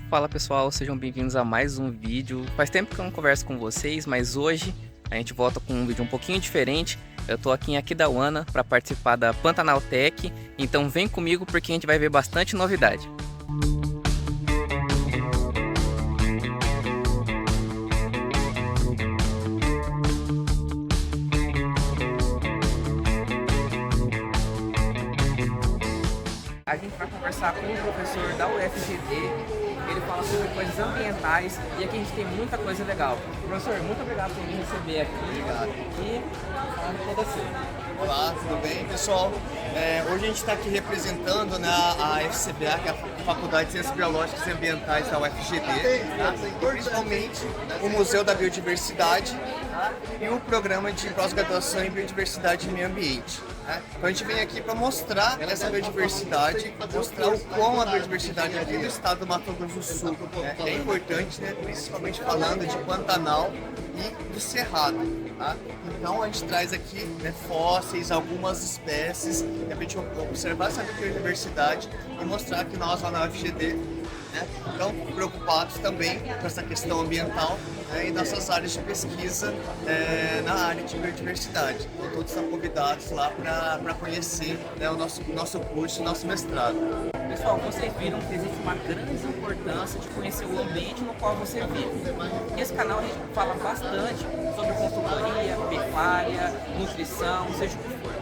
Fala pessoal, sejam bem-vindos a mais um vídeo. Faz tempo que eu não converso com vocês, mas hoje a gente volta com um vídeo um pouquinho diferente. Eu tô aqui em Aquidauana para participar da Pantanal Tech, então vem comigo porque a gente vai ver bastante novidade. A gente vai conversar com o professor da UFGD, ele fala sobre coisas ambientais e aqui a gente tem muita coisa legal. Professor, muito obrigado por me receber aqui e falar com você. Olá, tudo bem, pessoal? Hoje a gente está aqui representando, né, a FCBA, que é a Faculdade de Ciências Biológicas e Ambientais da UFGD, tá? E principalmente o Museu da Biodiversidade, tá? E o programa de pós-graduação em Biodiversidade e Meio Ambiente. Tá? Então a gente vem aqui para mostrar essa biodiversidade, mostrar o quão a biodiversidade aqui no estado do Mato Grosso do Sul é importante, né, principalmente falando de Pantanal e do Cerrado. Tá? Então a gente traz aqui, né, fósseis, algumas espécies, para a gente observar essa biodiversidade e mostrar que nós lá na UFGD, né, estão preocupados também com essa questão ambiental, né, e nossas áreas de pesquisa na área de biodiversidade. Então todos estão convidados lá para conhecer, né, o nosso curso, o nosso mestrado. Pessoal, vocês viram que existe uma grande importância de conhecer o ambiente no qual você vive. Nesse canal a gente fala bastante sobre consultoria, pecuária, nutrição, seja o que for.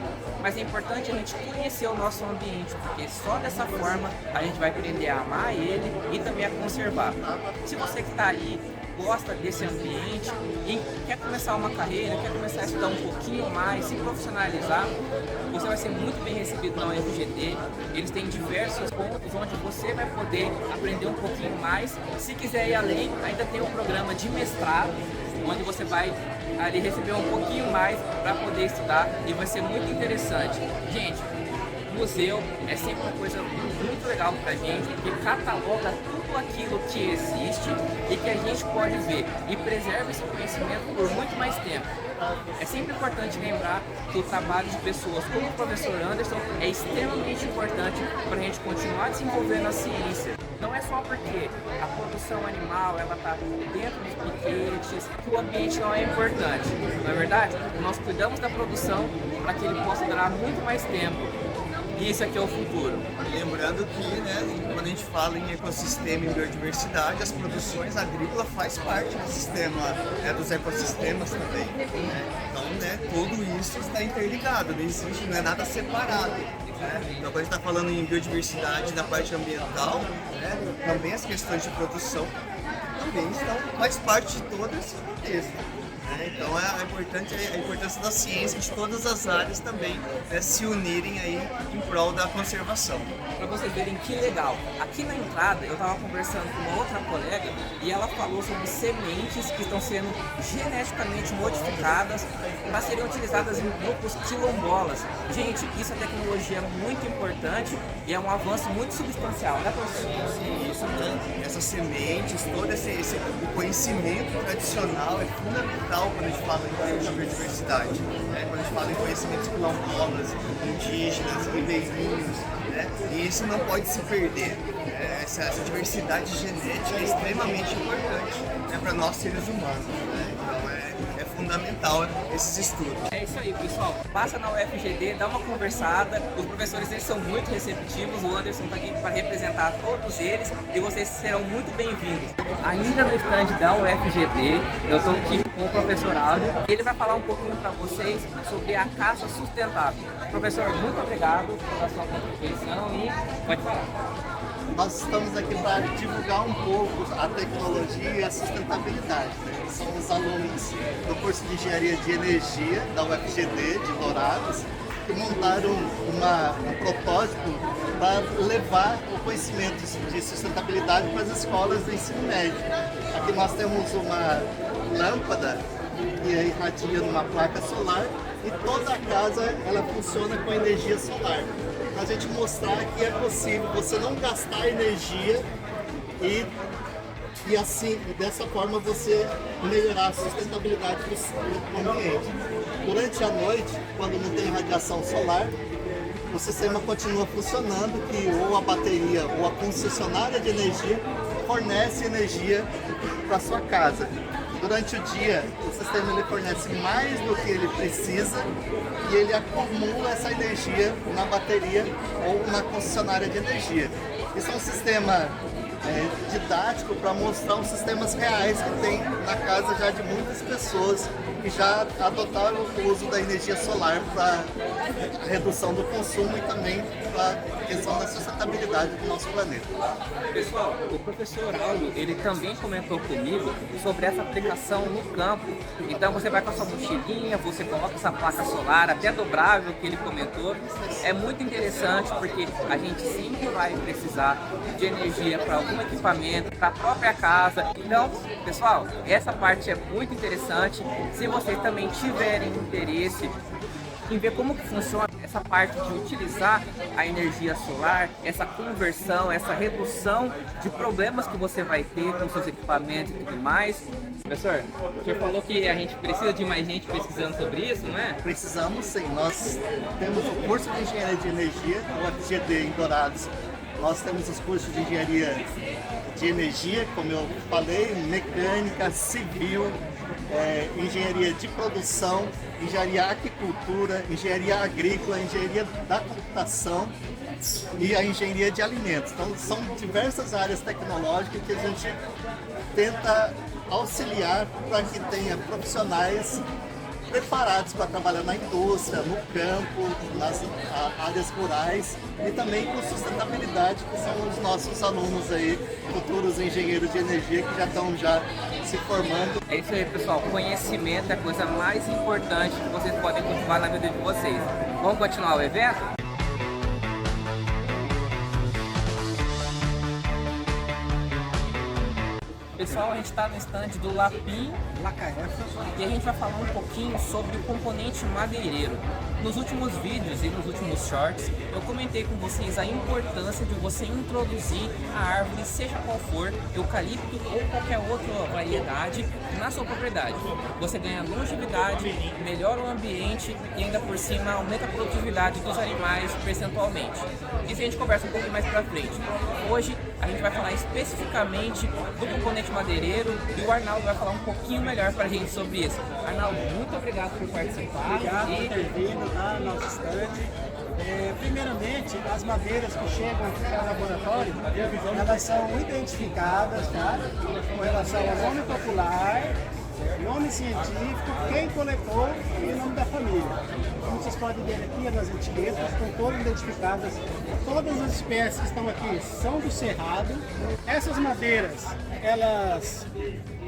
Mas é importante a gente conhecer o nosso ambiente, porque só dessa forma a gente vai aprender a amar ele e também a conservar. Se você que está aí gosta desse ambiente e quer começar uma carreira, quer começar a estudar um pouquinho mais, se profissionalizar, você vai ser muito bem recebido na UFGD. Eles têm diversos pontos onde você vai poder aprender um pouquinho mais. Se quiser ir além, ainda tem um programa de mestrado, onde você vai ali receber um pouquinho mais para poder estudar e vai ser muito interessante. Gente, museu é sempre uma coisa muito legal pra gente, porque cataloga tudo aquilo que existe e que a gente pode ver e preserva esse conhecimento por muito mais tempo. É sempre importante lembrar que o trabalho de pessoas como o professor Anderson é extremamente importante para a gente continuar desenvolvendo a ciência. Não é só porque a produção animal ela está dentro dos piquetes que o ambiente não é importante. Não é verdade? Nós cuidamos da produção para que ele possa durar muito mais tempo. E isso aqui é o futuro. Lembrando que, né, quando a gente fala em ecossistema e biodiversidade, as produções agrícolas faz parte do sistema, dos ecossistemas também. Né? Então, né, tudo isso está interligado, não existe, não é nada separado. Né? Então, quando a gente está falando em biodiversidade na parte ambiental, né, também as questões de produção também faz parte de todo esse contexto. Então é importante a importância da ciência de todas as áreas também, né, se unirem aí em prol da conservação. Para vocês verem que legal, aqui na entrada eu estava conversando com uma outra colega e ela falou sobre sementes que estão sendo geneticamente modificadas para serem utilizadas em grupos quilombolas. Gente, isso é tecnologia muito importante e é um avanço muito substancial, né, professor? Sim, isso, né? Essas sementes, todo o conhecimento tradicional é fundamental quando a gente fala em biodiversidade, né? Quando a gente fala em conhecimentos quilombolas, indígenas, ribeirinhos, né? E isso não pode se perder. Essa diversidade genética é extremamente importante, né, para nós seres humanos. Né? Então é fundamental esses estudos. É isso aí, pessoal. Passa na UFGD, dá uma conversada. Os professores eles são muito receptivos. O Anderson está aqui para representar todos eles e vocês serão muito bem-vindos. Ainda no stand da UFGD, eu estou aqui com o professor Aldo. Ele vai falar um pouquinho para vocês sobre a caça sustentável. Professor, muito obrigado pela sua contribuição e pode falar. Nós estamos aqui para divulgar um pouco a tecnologia e a sustentabilidade. Né? São os alunos do curso de Engenharia de Energia da UFGD de Dourados que montaram um protótipo para levar o conhecimento de sustentabilidade para as escolas do ensino médio. Aqui nós temos uma lâmpada que irradia numa placa solar e toda a casa ela funciona com energia solar. A gente mostrar que é possível você não gastar energia e assim, dessa forma você melhorar a sustentabilidade do ambiente. Durante a noite, quando não tem radiação solar, o sistema continua funcionando, que ou a bateria ou a concessionária de energia fornece energia para sua casa. Durante o dia, o sistema ele fornece mais do que ele precisa e ele acumula essa energia na bateria ou na concessionária de energia. Isso é um sistema didático para mostrar os sistemas reais que tem na casa já de muitas pessoas que já adotaram o uso da energia solar para redução do consumo e também para a questão da sustentabilidade do nosso planeta. Pessoal, o professor Aldo, ele também comentou comigo sobre essa aplicação no campo. Então você vai com a sua mochilinha, você coloca essa placa solar até dobrável que ele comentou. É muito interessante porque a gente sempre vai precisar de energia para algum equipamento, para a própria casa. Então, pessoal, essa parte é muito interessante. Se vocês também tiverem interesse em ver como que funciona essa parte de utilizar a energia solar, essa conversão, essa redução de problemas que você vai ter com seus equipamentos e tudo mais. Professor, o senhor falou que a gente precisa de mais gente pesquisando sobre isso, não é? Precisamos sim. Nós temos o curso de Engenharia de Energia, o FGD em Dourados. Nós temos os cursos de Engenharia de Energia, como eu falei, Mecânica, Civil, Engenharia de Produção, Engenharia Aquicultura, Engenharia Agrícola, Engenharia da Computação e a Engenharia de Alimentos. Então, são diversas áreas tecnológicas que a gente tenta auxiliar para que tenha profissionais preparados para trabalhar na indústria, no campo, nas áreas rurais e também com sustentabilidade, que são os nossos alunos aí, futuros engenheiros de energia que já estão se formando. É isso aí, pessoal. Conhecimento é a coisa mais importante que vocês podem cultivar na vida de vocês. Vamos continuar o evento? Pessoal, a gente está no stand do Lapin e a gente vai falar um pouquinho sobre o componente madeireiro. Nos últimos vídeos e nos últimos shorts, eu comentei com vocês a importância de você introduzir a árvore, seja qual for, eucalipto ou qualquer outra variedade, na sua propriedade. Você ganha longevidade, melhora o ambiente e ainda por cima aumenta a produtividade dos animais percentualmente. Isso a gente conversa um pouquinho mais pra frente. Hoje a gente vai falar especificamente do componente madeireiro e o Arnaldo vai falar um pouquinho melhor pra gente sobre isso. Arnaldo, muito obrigado por participar. Obrigado por ter vindo na nosso stand. Primeiramente, as madeiras que chegam aqui ao laboratório, elas são identificadas, tá? Com relação ao nome popular, nome científico, quem coletou e o nome da família. Como vocês podem ver aqui nas etiquetas, estão todas identificadas. Todas as espécies que estão aqui são do Cerrado. Essas madeiras, elas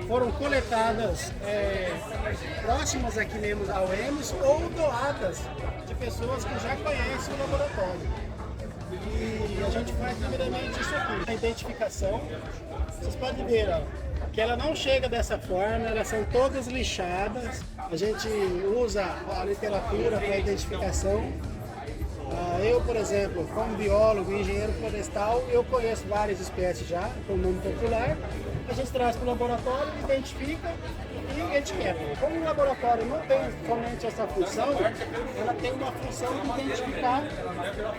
foram coletadas próximas aqui mesmo ao EMS ou doadas de pessoas que já conhecem o laboratório. E a gente faz primeiramente isso aqui, a identificação. Vocês podem ver, ó, que ela não chega dessa forma, elas são todas lixadas. A gente usa a literatura para identificação. Eu, por exemplo, como biólogo e engenheiro florestal, eu conheço várias espécies já, com nome popular. A gente traz para o laboratório, identifica e etiqueta. Como o laboratório não tem somente essa função, ela tem uma função de identificar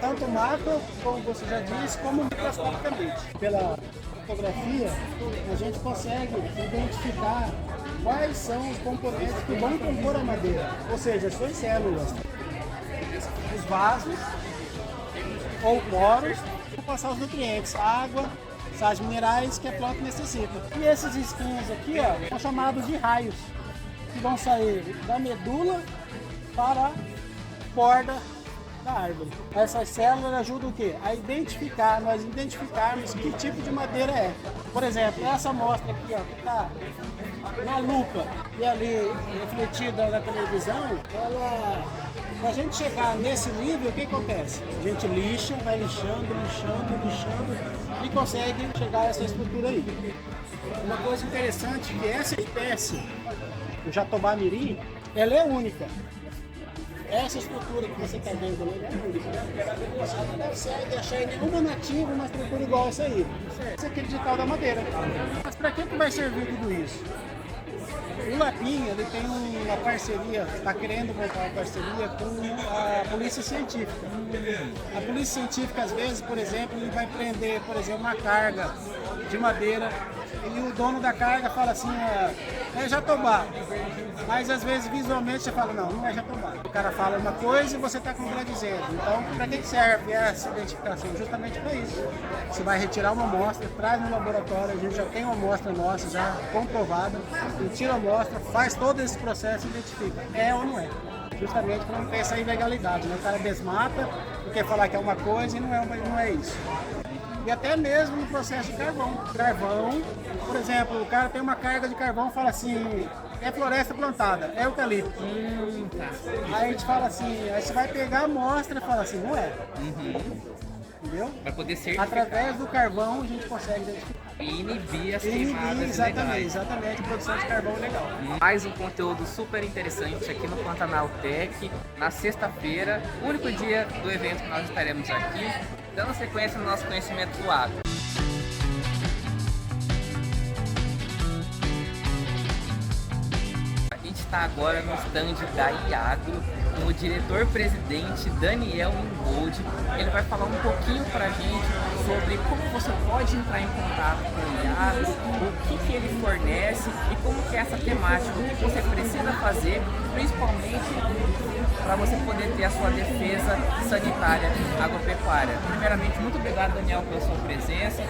tanto macro, como você já disse, como microscopicamente. Pela fotografia, a gente consegue identificar quais são os componentes que vão compor a madeira, ou seja, as suas células, os vasos ou poros, para passar os nutrientes, água, sais minerais que a planta necessita. E esses espinhos aqui, ó, são chamados de raios, que vão sair da medula para a borda da árvore. Essas células ajudam o quê? A identificar, nós identificarmos que tipo de madeira é. Por exemplo, essa amostra aqui, ó, que está na lupa e ali refletida na televisão, ela, para a gente chegar nesse nível, o que acontece? A gente lixa, vai lixando e consegue chegar a essa estrutura aí. Uma coisa interessante é que essa espécie, o jatobá mirim, ela é única. Essa estrutura que você está vendo ali é única. Você não consegue achar em nenhuma nativa uma estrutura igual a essa aí. Esse aqui é o digital da madeira. Mas para que vai servir tudo isso? O Lapinha, ele tem uma parceria, está querendo montar uma parceria com a Polícia Científica. A Polícia Científica, às vezes, por exemplo, ele vai prender, por exemplo, uma carga de madeira e o dono da carga fala assim, é jatobá. Mas às vezes visualmente você fala, não é jatobá. O cara fala uma coisa e você está contradizendo. Então, para que serve essa identificação? Justamente para isso. Você vai retirar uma amostra, traz no laboratório, a gente já tem uma amostra nossa já comprovada, e tira a amostra, faz todo esse processo e identifica, é ou não é. Justamente para não ter essa ilegalidade, né? O cara desmata, porque falar que é uma coisa e não é isso. E até mesmo no processo de carvão. Carvão, por exemplo, o cara tem uma carga de carvão e fala assim, é floresta plantada, é eucalipto. Tá. Aí a gente fala assim, aí você vai pegar a amostra e fala assim, não é. Entendeu? Para poder ser Através do carvão a gente consegue identificar. e inibir as Inibir, queimadas exatamente, ilegais. exatamente, produção de carvão legal. Mais um conteúdo super interessante aqui no Pantanal Tech, na sexta-feira, único dia do evento que nós estaremos aqui, dando sequência no nosso conhecimento do agro. A gente está agora no stand da Iagro com o diretor-presidente Daniel Ingold. Ele vai falar um pouquinho para a gente sobre como você pode entrar em contato com o Iagro, o que ele fornece e como que é essa temática, o que você precisa fazer, principalmente para você poder ter a sua defesa sanitária agropecuária. Primeiramente, muito obrigado, Daniel, pela sua presença,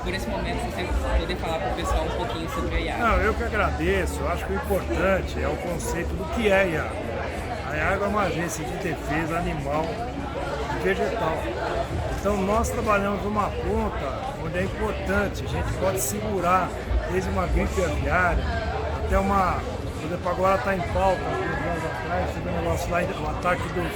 por esse momento você poder falar para o pessoal um pouquinho sobre a Iagro. Não, eu que agradeço. Eu acho que o importante é o conceito do que é a Iagro. A Iagro é uma agência de defesa animal e vegetal. Então nós trabalhamos numa ponta onde é importante, a gente pode segurar desde uma gripe aviária até uma, por exemplo, agora está em pauta, alguns anos atrás, teve um negócio lá, o ataque dos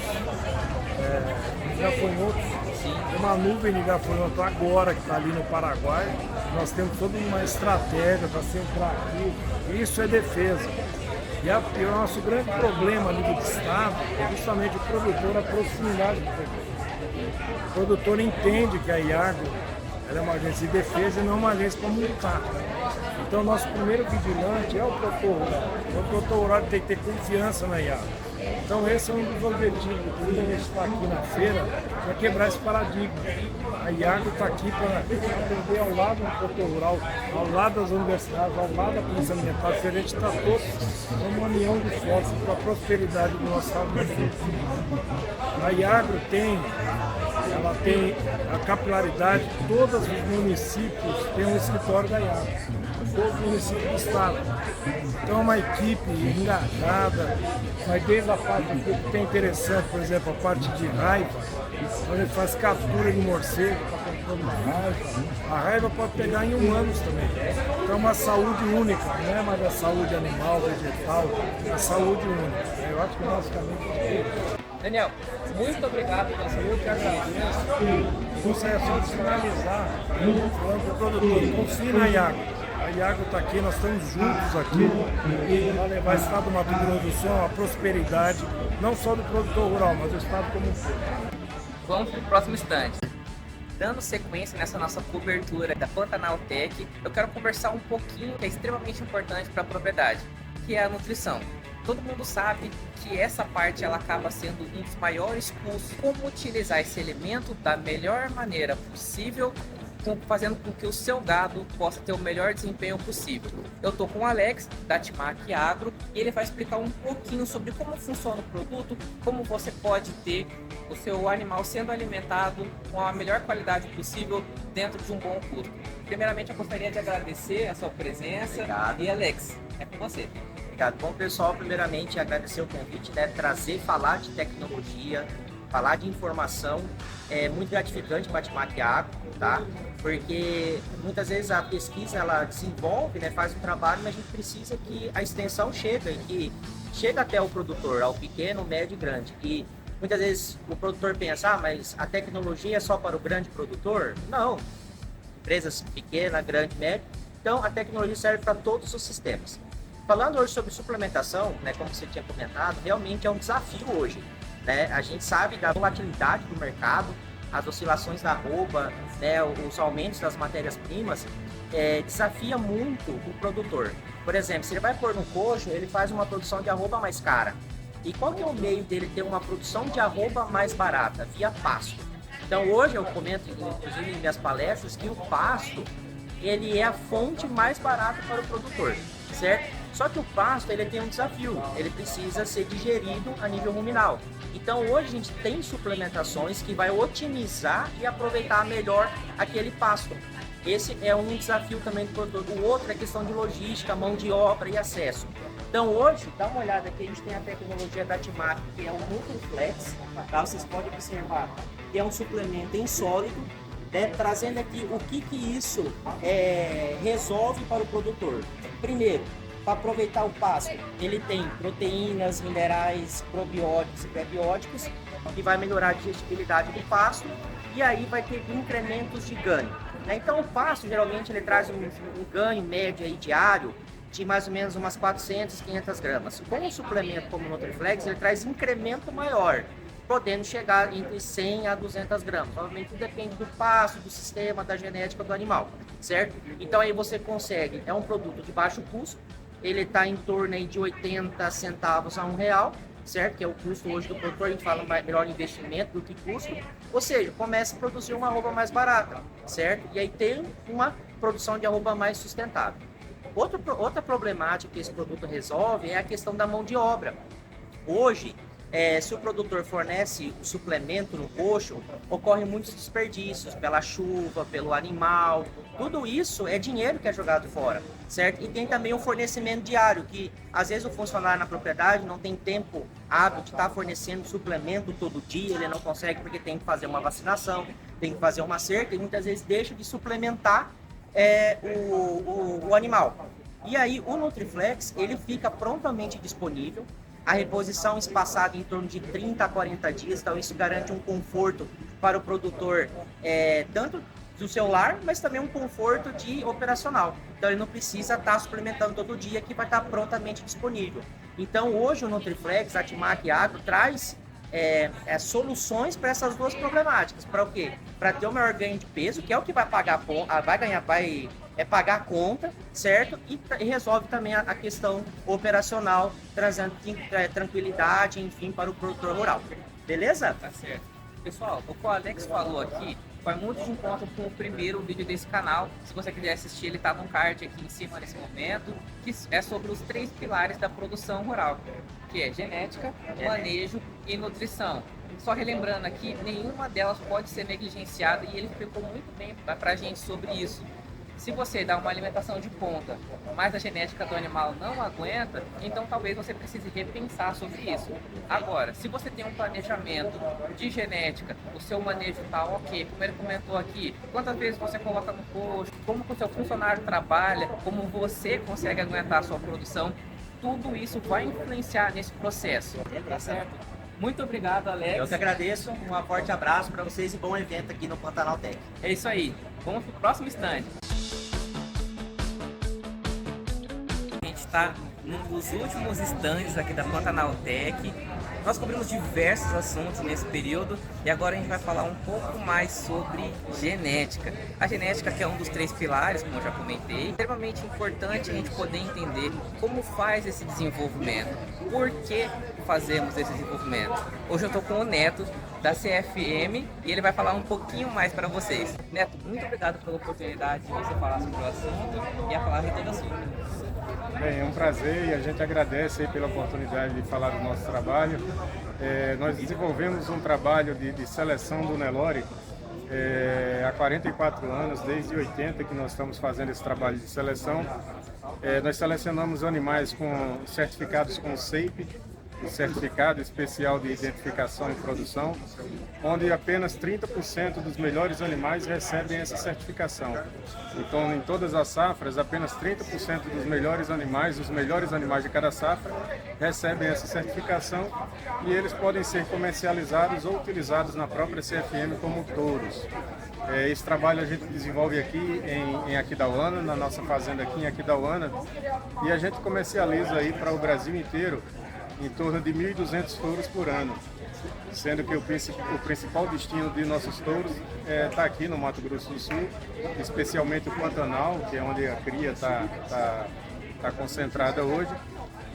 gafanhotos. Tem uma nuvem de gafanhoto agora que está ali no Paraguai. Nós temos toda uma estratégia para centrar aqui. Isso é defesa. E o nosso grande problema a nível de estado é justamente o produtor, a proximidade do produtor. O produtor entende que a Iagro ela é uma agência de defesa e não uma agência para multar. Então, nosso primeiro vigilante é o produtor rural. O produtor rural tem que ter confiança na Iagro. Então, esse é um dos objetivos que a gente está aqui na feira, para quebrar esse paradigma. A Iagro está aqui para atender ao lado do produtor rural, ao lado das universidades, ao lado da polícia ambiental, porque a gente está todos numa união de forças para a prosperidade do nosso estado. A Iagro tem a capilaridade, todos os municípios têm um escritório da Iagro, todos os municípios do estado. Então é uma equipe engajada, mas desde a parte que é interessante, por exemplo, a parte de raiva, onde ele faz captura de morcego para controle da raiva. A raiva pode pegar em humanos também. Então é uma saúde única, não é mais a saúde animal, vegetal, é a saúde única. Eu acho que basicamente é isso. Daniel, muito obrigado pela sua Eu que agradeço. Você é só de finalizar, falando para o produtor, confie na Iagro. A Iagro está aqui, nós estamos juntos aqui para levar o estado do Mato Grosso do Sul a prosperidade, não só do produtor rural, mas do estado como um todo. Vamos para o próximo stand. Dando sequência nessa nossa cobertura da Pantanal Tech, eu quero conversar um pouquinho que é extremamente importante para a propriedade, que é a nutrição. Todo mundo sabe que essa parte ela acaba sendo um dos maiores custos. Como utilizar esse elemento da melhor maneira possível, fazendo com que o seu gado possa ter o melhor desempenho possível. Eu estou com o Alex, da Timac Agro, e ele vai explicar um pouquinho sobre como funciona o produto, como você pode ter o seu animal sendo alimentado com a melhor qualidade possível dentro de um bom custo. Primeiramente, eu gostaria de agradecer a sua presença. Obrigado. E Alex, é com você. Obrigado. Bom, pessoal, primeiramente agradecer o convite, né? Falar de tecnologia, falar de informação é muito gratificante para a Timac Agro, tá? Porque muitas vezes a pesquisa ela desenvolve, né? Faz um trabalho, mas a gente precisa que a extensão chegue até o produtor, ao pequeno, médio e grande. E muitas vezes o produtor pensa, mas a tecnologia é só para o grande produtor? Não. Empresas pequena, grande, médio. Então a tecnologia serve para todos os sistemas. Falando hoje sobre suplementação, né, como você tinha comentado, realmente é um desafio hoje. Né? A gente sabe da volatilidade do mercado, as oscilações da arroba, né, os aumentos das matérias-primas, desafia muito o produtor. Por exemplo, se ele vai pôr no coxo, ele faz uma produção de arroba mais cara. E qual que é o meio dele ter uma produção de arroba mais barata? Via pasto. Então hoje eu comento, inclusive em minhas palestras, que o pasto ele é a fonte mais barata para o produtor, certo? Só que o pasto ele tem um desafio, ele precisa ser digerido a nível ruminal. Então hoje a gente tem suplementações que vai otimizar e aproveitar melhor aquele pasto. Esse é um desafio também do produtor. O outro é questão de logística, mão de obra e acesso. Então hoje, dá uma olhada aqui, a gente tem a tecnologia da Timac, que é o Nutriflex, tá? Vocês podem observar que é um suplemento em sólido, né? Trazendo aqui o que isso resolve para o produtor. Primeiro, para aproveitar o pasto, ele tem proteínas, minerais, probióticos e prebióticos, que vai melhorar a digestibilidade do pasto, e aí vai ter incrementos de ganho, né? Então o pasto geralmente ele traz um ganho médio aí diário de mais ou menos umas 400, 500 gramas. Com um suplemento como o Nutriflex, ele traz incremento maior, podendo chegar entre 100 a 200 gramas. Obviamente depende do pasto, do sistema, da genética do animal, certo? Então aí você consegue, é um produto de baixo custo, ele está em torno aí de 80 centavos a R$1, certo? Que é o custo hoje do produtor, a gente fala melhor investimento do que custo. Ou seja, começa a produzir uma arroba mais barata, certo? E aí tem uma produção de arroba mais sustentável. Outra problemática que esse produto resolve é a questão da mão de obra. Hoje, se o produtor fornece o suplemento no coxo, ocorrem muitos desperdícios pela chuva, pelo animal. Tudo isso é dinheiro que é jogado fora, certo? E tem também o fornecimento diário, que às vezes o funcionário na propriedade não tem tempo hábil de estar fornecendo suplemento todo dia, ele não consegue porque tem que fazer uma vacinação, tem que fazer uma cerca e muitas vezes deixa de suplementar o animal. E aí o Nutriflex ele fica prontamente disponível, a reposição espaçada em torno de 30 a 40 dias, então isso garante um conforto para o produtor, tanto do seu lar, mas também um conforto de operacional. Então ele não precisa estar suplementando todo dia, que vai estar prontamente disponível. Então hoje o Nutriflex, a Timac Agro, traz soluções para essas duas problemáticas. Para o quê? Para ter o maior ganho de peso, que é o que vai pagar pagar a conta, certo? E resolve também a questão operacional, trazendo tranquilidade, enfim, para o produtor rural. Beleza? Tá certo. Pessoal, o que o Alex falou aqui vai muito de encontro com o primeiro vídeo desse canal. Se você quiser assistir, ele tá no card aqui em cima nesse momento, que é sobre os 3 pilares da produção rural, que é genética, manejo e nutrição. Só relembrando aqui, nenhuma delas pode ser negligenciada e ele explicou muito bem pra gente sobre isso. Se você dá uma alimentação de ponta, mas a genética do animal não aguenta, então talvez você precise repensar sobre isso. Agora, se você tem um planejamento de genética, o seu manejo está ok, como ele comentou aqui, quantas vezes você coloca no coxo, como o seu funcionário trabalha, como você consegue aguentar a sua produção, tudo isso vai influenciar nesse processo, tá certo? Muito obrigado, Alex. Eu que agradeço, um forte abraço para vocês e bom evento aqui no Pantanal Tech. É isso aí, vamos pro próximo stand. A gente está num dos últimos stands aqui da Pantanal Tech. Nós cobrimos diversos assuntos nesse período e agora a gente vai falar um pouco mais sobre genética. A genética, que é um dos 3 pilares, como eu já comentei, é extremamente importante a gente poder entender como faz esse desenvolvimento, por que fazemos esse desenvolvimento. Hoje eu estou com o Neto, da CFM, e ele vai falar um pouquinho mais para vocês. Neto, muito obrigado pela oportunidade de você falar sobre o assunto e a palavra é toda sua. Bem, é um prazer e a gente agradece aí pela oportunidade de falar do nosso trabalho. Nós desenvolvemos um trabalho de seleção do Nelore há 44 anos, desde 80 que nós estamos fazendo esse trabalho de seleção. Nós selecionamos animais certificados com SAPE, certificado especial de identificação e produção, onde apenas 30% dos melhores animais recebem essa certificação. Então, em todas as safras, apenas 30% dos melhores animais, os melhores animais de cada safra, recebem essa certificação e eles podem ser comercializados ou utilizados na própria CFM como touros. Esse trabalho a gente desenvolve aqui em Aquidauana, na nossa fazenda aqui em Aquidauana, e a gente comercializa aí para o Brasil inteiro em torno de 1.200 touros por ano. sendo que o principal destino de nossos touros está aqui no Mato Grosso do Sul, especialmente o Pantanal, que é onde a cria está concentrada hoje.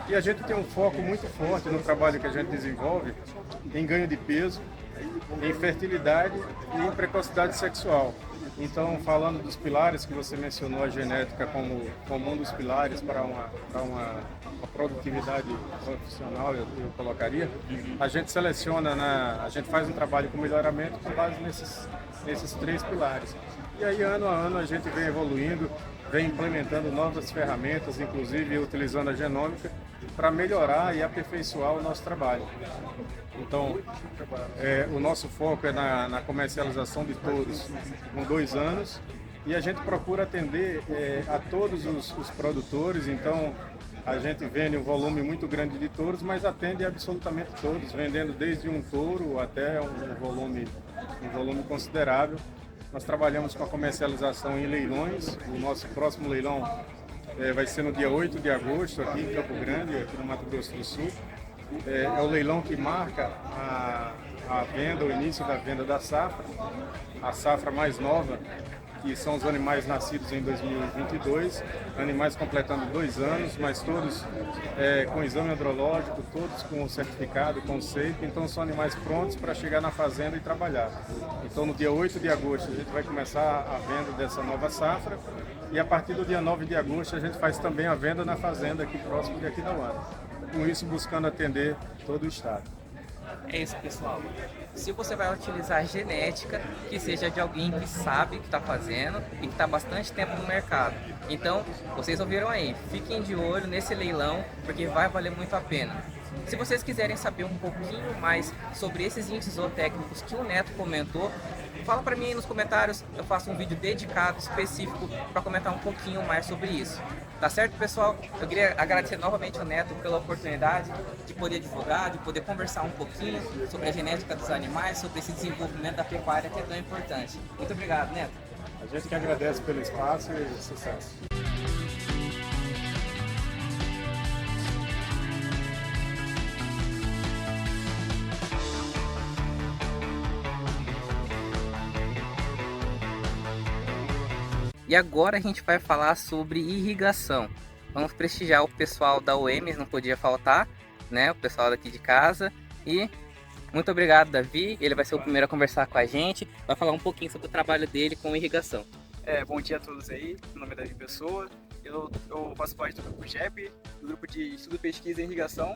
E a gente tem um foco muito forte no trabalho que a gente desenvolve em ganho de peso, em fertilidade e em precocidade sexual. Então, falando dos pilares que você mencionou, a genética como um dos pilares para uma produtividade profissional, eu colocaria, a gente seleciona, a gente faz um trabalho com melhoramento com base nesses 3 pilares. E aí, ano a ano, a gente vem evoluindo, vem implementando novas ferramentas, inclusive utilizando a genômica, para melhorar e aperfeiçoar o nosso trabalho. Então, o nosso foco é na comercialização de touros com 2 anos e a gente procura atender a todos os produtores. Então, a gente vende um volume muito grande de touros, mas atende absolutamente todos, vendendo desde um touro até um volume considerável. Nós trabalhamos com a comercialização em leilões. O nosso próximo leilão vai ser no dia 8 de agosto, aqui em Campo Grande, aqui no Mato Grosso do Sul. É o leilão que marca a venda, o início da venda da safra, a safra mais nova, que são os animais nascidos em 2022, animais completando 2 anos, mas todos com exame andrológico, todos com certificado, com SEIP, então são animais prontos para chegar na fazenda e trabalhar. Então no dia 8 de agosto a gente vai começar a venda dessa nova safra e a partir do dia 9 de agosto a gente faz também a venda na fazenda aqui próximo de Aquidauana. Com isso buscando atender todo o estado. É isso, pessoal. Se você vai utilizar genética, que seja de alguém que sabe o que está fazendo e que está há bastante tempo no mercado. Então, vocês ouviram aí, fiquem de olho nesse leilão, porque vai valer muito a pena. Se vocês quiserem saber um pouquinho mais sobre esses índices zootécnicos que o Neto comentou, fala para mim aí nos comentários, eu faço um vídeo dedicado, específico, para comentar um pouquinho mais sobre isso. Tá certo, pessoal? Eu queria agradecer novamente ao Neto pela oportunidade de poder divulgar, de poder conversar um pouquinho sobre a genética dos animais, sobre esse desenvolvimento da pecuária que é tão importante. Muito obrigado, Neto. A gente que agradece pelo espaço e sucesso. E agora a gente vai falar sobre irrigação. Vamos prestigiar o pessoal da UEMS, não podia faltar, né? O pessoal daqui de casa. E muito obrigado, Davi. Ele vai ser o primeiro a conversar com a gente. Vai falar um pouquinho sobre o trabalho dele com irrigação. Bom dia a todos aí. Meu nome é Davi Pessoa. Eu faço parte do grupo GEP, do grupo de estudo, pesquisa e irrigação.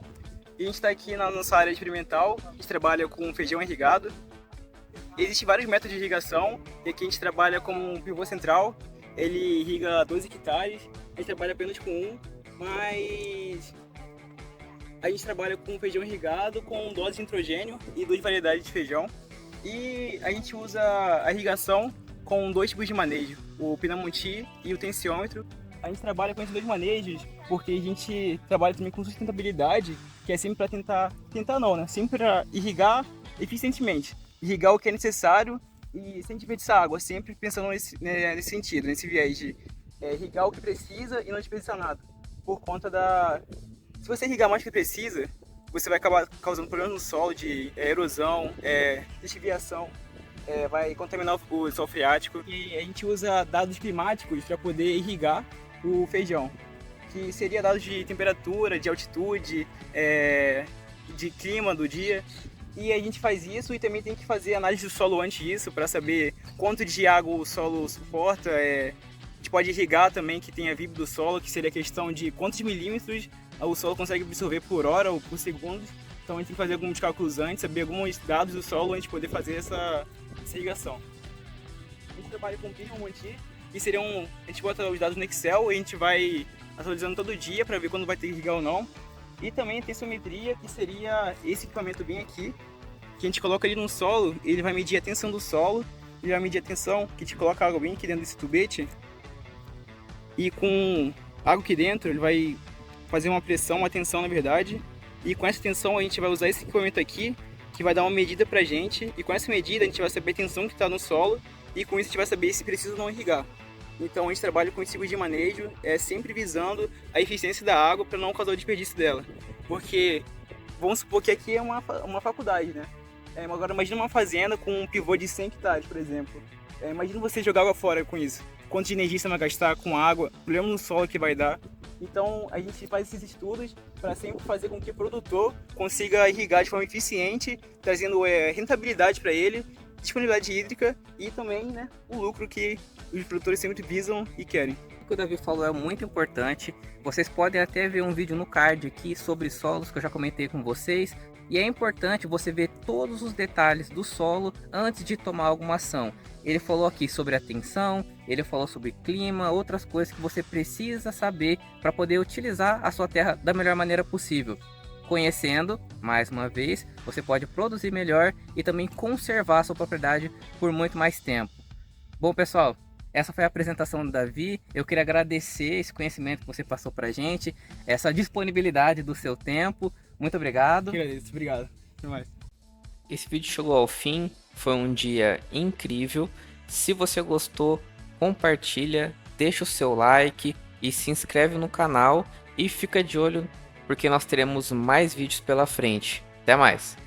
E a gente está aqui na nossa área experimental. A gente trabalha com feijão irrigado. Existem vários métodos de irrigação. E aqui a gente trabalha como um pivô central. Ele irriga 12 hectares, a gente trabalha apenas com um, mas a gente trabalha com feijão irrigado com dose de nitrogênio e 2 variedades de feijão. E a gente usa a irrigação com 2 tipos de manejo, o pinamonti e o tensiômetro. A gente trabalha com esses 2 manejos porque a gente trabalha também com sustentabilidade, que é sempre para sempre para irrigar eficientemente, irrigar o que é necessário e sem desperdiçar água, sempre pensando nesse sentido, nesse viés de irrigar o que precisa e não desperdiçar nada. Por conta se você irrigar mais do que precisa, você vai acabar causando problemas no solo de erosão, lixiviação, vai contaminar o solo freático. E a gente usa dados climáticos para poder irrigar o feijão, que seria dados de temperatura, de altitude, de clima do dia. E a gente faz isso e também tem que fazer análise do solo antes disso para saber quanto de água o solo suporta. A gente pode irrigar também, que tem a vib do solo, que seria a questão de quantos milímetros o solo consegue absorver por hora ou por segundo. Então a gente tem que fazer alguns cálculos antes, saber alguns dados do solo antes de poder fazer essa irrigação. A gente trabalha com pinamonti, que seria a gente bota os dados no Excel e a gente vai atualizando todo dia para ver quando vai ter que irrigar ou não. E também a tensiometria, que seria esse equipamento bem aqui, que a gente coloca ali no solo, ele vai medir a tensão do solo, ele vai medir a tensão, que a gente coloca água bem aqui dentro desse tubete, e com água aqui dentro ele vai fazer uma pressão, uma tensão na verdade, e com essa tensão a gente vai usar esse equipamento aqui, que vai dar uma medida pra gente, e com essa medida a gente vai saber a tensão que está no solo, e com isso a gente vai saber se precisa ou não irrigar. Então a gente trabalha com esse tipo de manejo, sempre visando a eficiência da água para não causar o desperdício dela. Porque, vamos supor que aqui é uma faculdade, né? Agora imagina uma fazenda com um pivô de 100 hectares, por exemplo. Imagina você jogar água fora com isso. Quanto de energia você vai gastar com água, o problema no solo que vai dar. Então a gente faz esses estudos para sempre fazer com que o produtor consiga irrigar de forma eficiente, trazendo rentabilidade para ele, disponibilidade hídrica e também, né, o lucro que os produtores sempre visam e querem. O que o Davi falou é muito importante. Vocês podem até ver um vídeo no card aqui sobre solos que eu já comentei com vocês. E é importante você ver todos os detalhes do solo antes de tomar alguma ação. Ele falou aqui sobre a tensão, ele falou sobre clima, outras coisas que você precisa saber para poder utilizar a sua terra da melhor maneira possível. Conhecendo, mais uma vez, você pode produzir melhor e também conservar a sua propriedade por muito mais tempo. Bom, pessoal, essa foi a apresentação do Davi. Eu queria agradecer esse conhecimento que você passou para a gente, essa disponibilidade do seu tempo. Muito obrigado. Eu agradeço, obrigado. Até mais. Esse vídeo chegou ao fim, foi um dia incrível. Se você gostou, compartilha, deixa o seu like e se inscreve no canal e fica de olho porque nós teremos mais vídeos pela frente. Até mais!